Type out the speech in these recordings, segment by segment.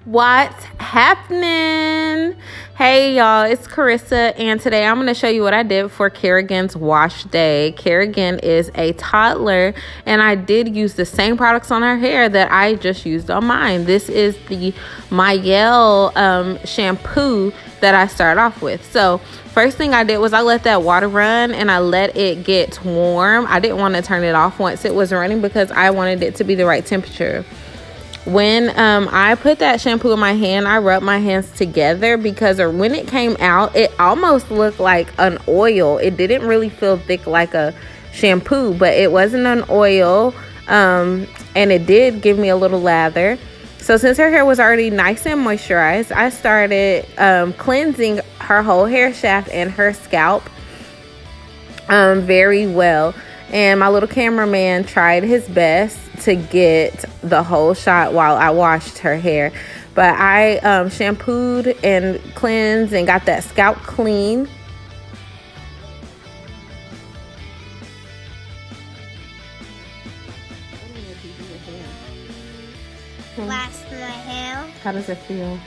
What's happening? Hey y'all, it's Carissa, and today I'm going to show you what I did for Carigan's wash day. Carigan is a toddler, and I did use the same products on her hair that I just used on mine. This is the Mayel shampoo that I started off with. So first thing I did was I let that water run and I let it get warm. I didn't want to turn it off once it was running because I wanted it to be the right temperature. When I put that shampoo in my hand, I rubbed my hands together because when it came out, it almost looked like an oil. It didn't really feel thick like a shampoo, but it wasn't an oil, and it did give me a little lather. So since her hair was already nice and moisturized, I started cleansing her whole hair shaft and her scalp very well. And my little cameraman tried his best to get the whole shot while I washed her hair. But I shampooed and cleansed and got that scalp clean. Wash my hair. How does it feel?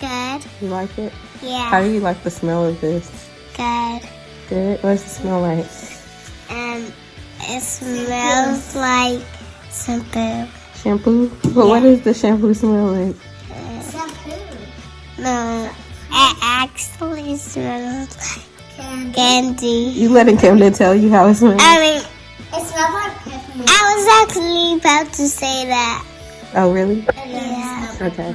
Good. You like it? Yeah. How do you like the smell of this? Good. Good. What does it smell like? It smells like shampoo. Shampoo? But what does the shampoo smell like? Shampoo. No, it actually smells like candy. You letting Camden tell you how it smells? I mean, it smells like peppermint. I was actually about to say that. Oh, really? Yeah. Okay.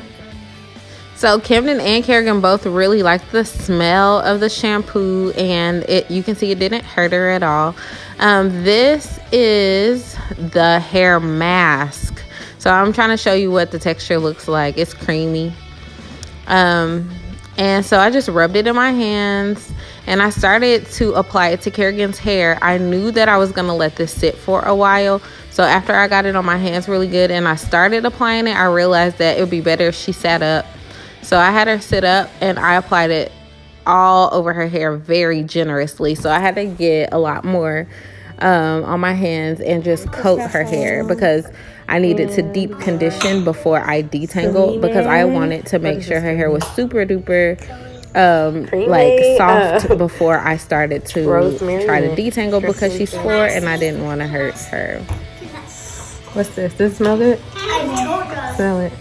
So Camden and Carigan both really liked the smell of the shampoo, and you can see it didn't hurt her at all. This is the hair mask. So I'm trying to show you what the texture looks like. It's creamy. And so I just rubbed it in my hands and I started to apply it to Carigan's hair. I knew that I was going to let this sit for a while. So after I got it on my hands really good and I started applying it, I realized that it would be better if she sat up. So I had her sit up and I applied it all over her hair very generously. So I had to get a lot more on my hands and just coat her hair because I needed to deep condition before I detangled, because I wanted to make sure her hair was super duper like soft before I started to try to detangle, because she's 4 and I didn't want to hurt her. What's this? Does it smell good? Smell it.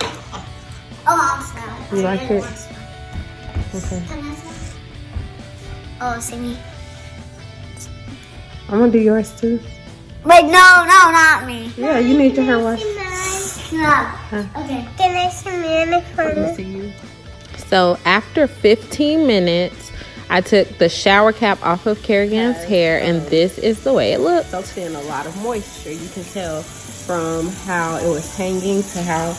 Oh, I'll smell it. You like it? Okay. Oh, see me. I'm gonna do yours too. Wait, no, not me. Yeah, you need your hair washed. No. Okay. Can I smell it Let me first? see you. So after 15 minutes, I took the shower cap off of Carigan's hair, and this is the way it looks. Soaked in a lot of moisture. You can tell from how it was hanging to how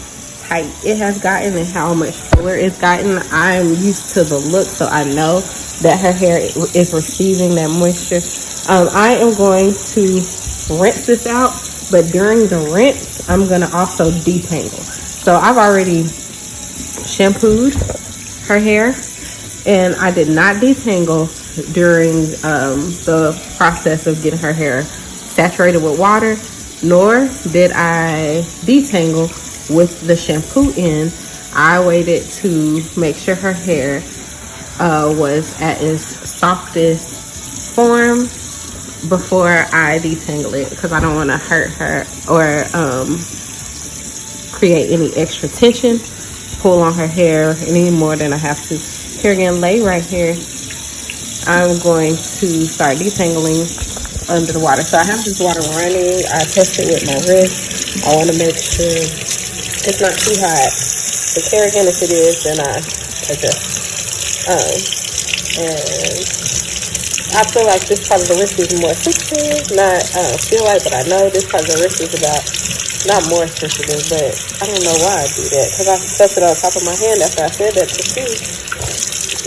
tight it has gotten and how much fuller it's gotten. I'm used to the look, so I know that her hair is receiving that moisture. I am going to rinse this out, but during the rinse, I'm going to also detangle. So I've already shampooed her hair, and I did not detangle during the process of getting her hair saturated with water, nor did I detangle with the shampoo in. I waited to make sure her hair was at its softest form before I detangle it, because I don't want to hurt her or create any extra tension, pull on her hair any more than I have to. Carigan, lay right here. I'm going to start detangling under the water. So I have this water running. I test it with my wrist. I want to make sure it's not too hot. For Carigan, if it is, then I adjust. And I feel like this part of the wrist is more sensitive. Not feel like, but I know this part of the wrist is about not more sensitive. But I don't know why I do that, because I felt it on top of my hand after I said that to you.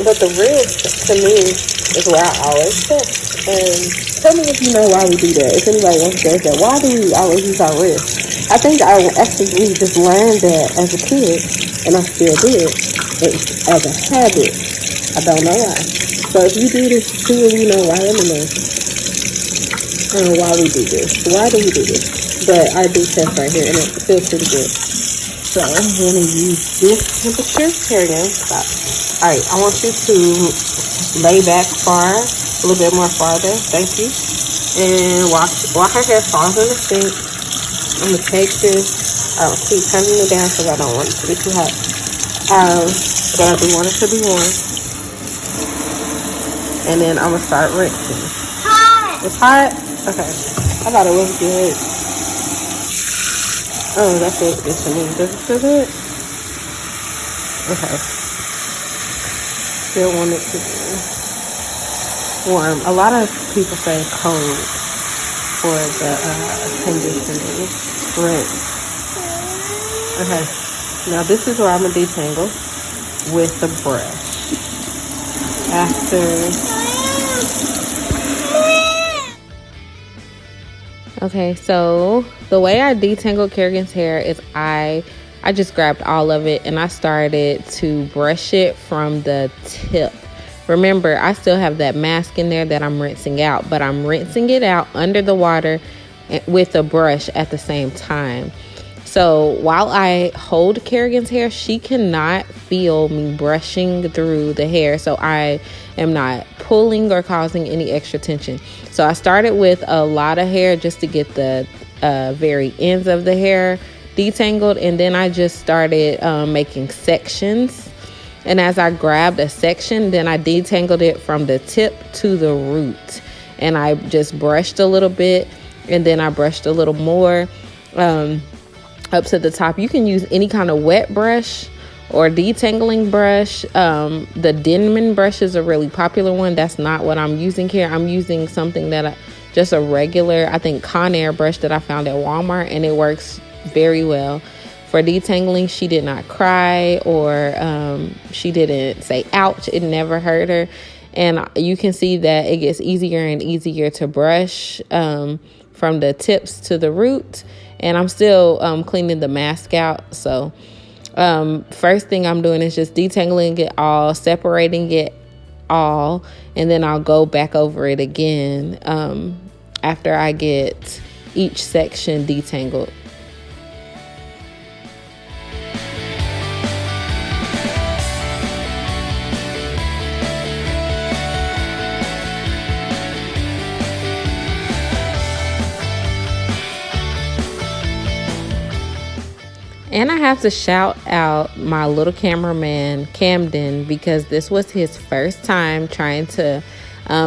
But the wrist, to me, is where I always test. And tell me if you know why we do that. If anybody else does that, why do we always use our wrist? I think I actually just learned that as a kid, and I still do it as a habit. I don't know why. So if you do this too and you know why, let me know. I don't know why we do this. Why do we do this? But I do test right here, and it feels pretty good. So I'm going to use this temperature Carigan. Stop. All right, I want you to lay back far, a little bit more farther. Thank you. And while her hair falls in the sink, I'm going to take this. I'll keep turning it down because I don't want it to be too hot. But I do want it to be warm. And then I'm going to start rinsing. Hot. It's hot? Okay. I thought it was good. Oh, that feels good to me. Does it feel good? Okay. Still want it to be warm. A lot of people say cold for the conditioning rinse. Okay. Now this is where I'm going to detangle with the brush. Okay, so the way I detangled Carigan's hair is I just grabbed all of it and I started to brush it from the tip. Remember, I still have that mask in there that I'm rinsing out, but I'm rinsing it out under the water with a brush at the same time. So while I hold Carigan's hair, she cannot feel me brushing through the hair. So I am not pulling or causing any extra tension. So I started with a lot of hair just to get the very ends of the hair detangled. And then I just started making sections. And as I grabbed a section, then I detangled it from the tip to the root. And I just brushed a little bit. And then I brushed a little more up to the top. You can use any kind of wet brush or detangling brush. The Denman brush is a really popular one. That's not what I'm using here. I'm using something that just a regular, I think, Conair brush that I found at Walmart, and it works very well. For detangling, she did not cry or she didn't say ouch. It never hurt her. And you can see that it gets easier and easier to brush from the tips to the root. And I'm still cleaning the mask out. So first thing I'm doing is just detangling it all, separating it all, and then I'll go back over it again after I get each section detangled. And I have to shout out my little cameraman, Camden, because this was his first time trying to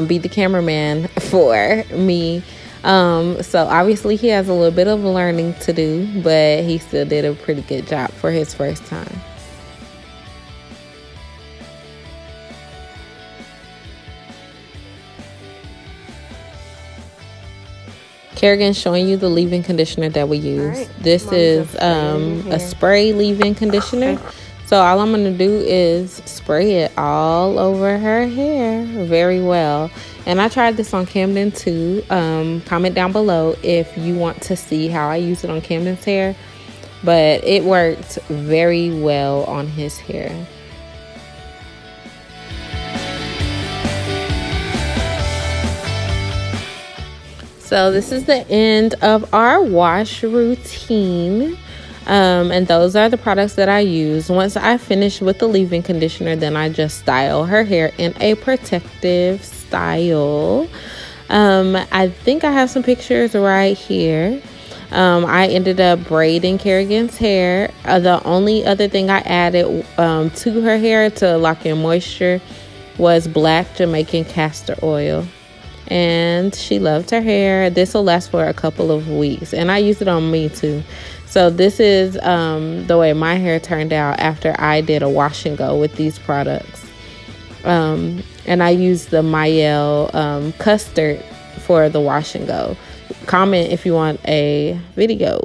be the cameraman for me. So obviously he has a little bit of learning to do, but he still did a pretty good job for his first time. Carigan showing you the leave-in conditioner that we use. Right. This is a spray leave-in conditioner. Okay. So all I'm going to do is spray it all over her hair very well. And I tried this on Camden too. Comment down below if you want to see how I use it on Camden's hair. But it worked very well on his hair. So this is the end of our wash routine. And those are the products that I use. Once I finish with the leave-in conditioner, then I just style her hair in a protective style. I think I have some pictures right here. I ended up braiding Carigan's hair. The only other thing I added to her hair to lock in moisture was black Jamaican castor oil. And she loved her hair. This will last for a couple of weeks, and I use it on me too. So this is the way my hair turned out after I did a wash and go with these products. And I used the Mayel custard for the wash and go. Comment if you want a video